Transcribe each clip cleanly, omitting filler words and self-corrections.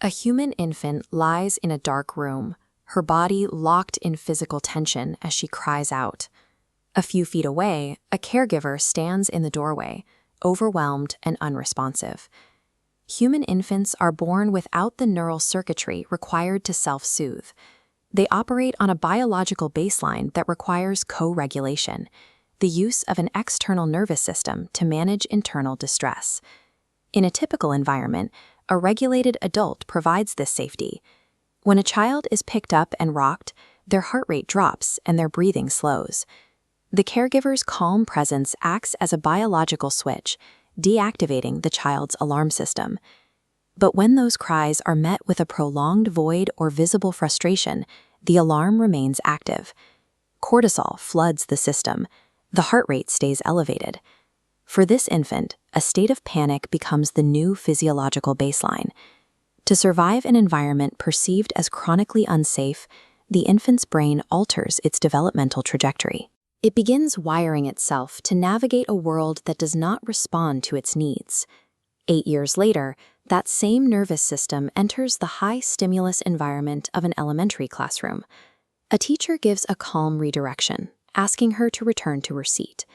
A human infant lies in a dark room, her body locked in physical tension as she cries out. A few feet away, a caregiver stands in the doorway, overwhelmed and unresponsive. Human infants are born without the neural circuitry required to self-soothe. They operate on a biological baseline that requires co-regulation, the use of an external nervous system to manage internal distress. In a typical environment, a regulated adult provides this safety. When a child is picked up and rocked, their heart rate drops and their breathing slows. The caregiver's calm presence acts as a biological switch, deactivating the child's alarm system. But when those cries are met with a prolonged void or visible frustration, the alarm remains active. Cortisol floods the system. The heart rate stays elevated. For this infant, a state of panic becomes the new physiological baseline. To survive an environment perceived as chronically unsafe, the infant's brain alters its developmental trajectory. It begins wiring itself to navigate a world that does not respond to its needs. 8 years later, that same nervous system enters the high-stimulus environment of an elementary classroom. A teacher gives a calm redirection, asking her to return to her seat.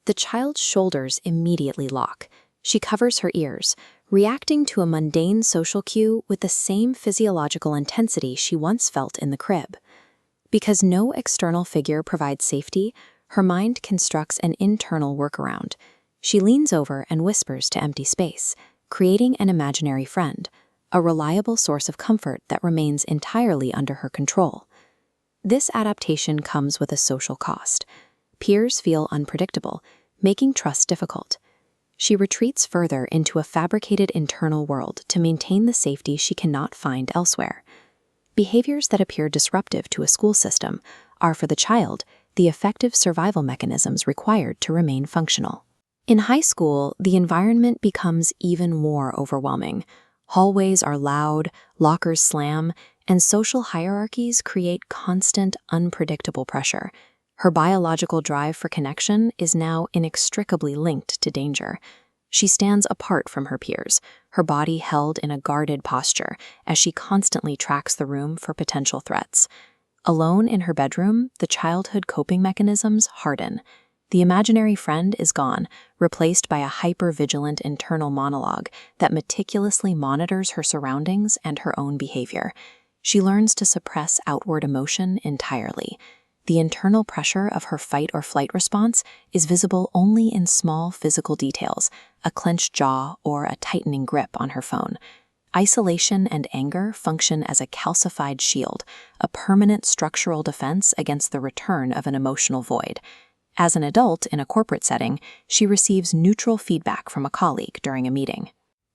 The child's shoulders immediately lock. She covers her ears, reacting to a mundane social cue with the same physiological intensity she once felt in the crib. Because no external figure provides safety, her mind constructs an internal workaround. She leans over and whispers to empty space, creating an imaginary friend, a reliable source of comfort that remains entirely under her control. This adaptation comes with a social cost. Peers feel unpredictable, making trust difficult. She retreats further into a fabricated internal world to maintain the safety she cannot find elsewhere. Behaviors that appear disruptive to a school system are, for the child, the effective survival mechanisms required to remain functional. In high school, the environment becomes even more overwhelming. Hallways are loud, lockers slam, and social hierarchies create constant, unpredictable pressure. Her biological drive for connection is now inextricably linked to danger. She stands apart from her peers, her body held in a guarded posture as she constantly tracks the room for potential threats. Alone in her bedroom, the childhood coping mechanisms harden. The imaginary friend is gone, replaced by a hyper-vigilant internal monologue that meticulously monitors her surroundings and her own behavior. She learns to suppress outward emotion entirely. The internal pressure of her fight-or-flight response is visible only in small physical details, a clenched jaw or a tightening grip on her phone. Isolation and anger function as a calcified shield, a permanent structural defense against the return of an emotional void. As an adult in a corporate setting, she receives neutral feedback from a colleague during a meeting.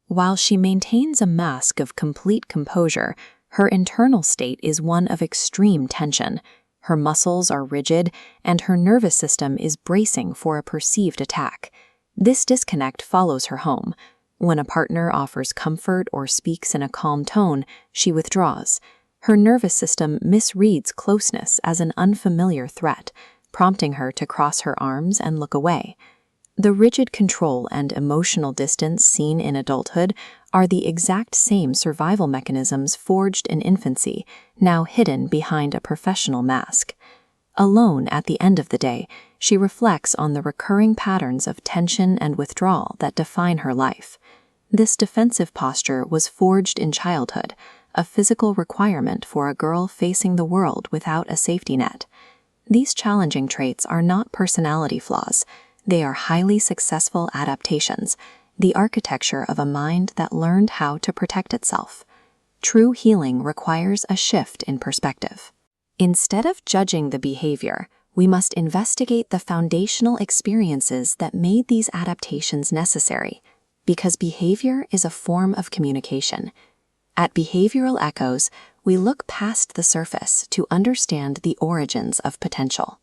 While she maintains a mask of complete composure, her internal state is one of extreme tension. Her muscles are rigid, and her nervous system is bracing for a perceived attack. This disconnect follows her home. When a partner offers comfort or speaks in a calm tone, she withdraws. Her nervous system misreads closeness as an unfamiliar threat, prompting her to cross her arms and look away. The rigid control and emotional distance seen in adulthood are the exact same survival mechanisms forged in infancy, now hidden behind a professional mask. Alone at the end of the day, she reflects on the recurring patterns of tension and withdrawal that define her life. This defensive posture was forged in childhood, a physical requirement for a girl facing the world without a safety net. These challenging traits are not personality flaws. They are highly successful adaptations, the architecture of a mind that learned how to protect itself. True healing requires a shift in perspective. Instead of judging the behavior, we must investigate the foundational experiences that made these adaptations necessary, because behavior is a form of communication. At Behavioral Echoes, we look past the surface to understand the origins of potential.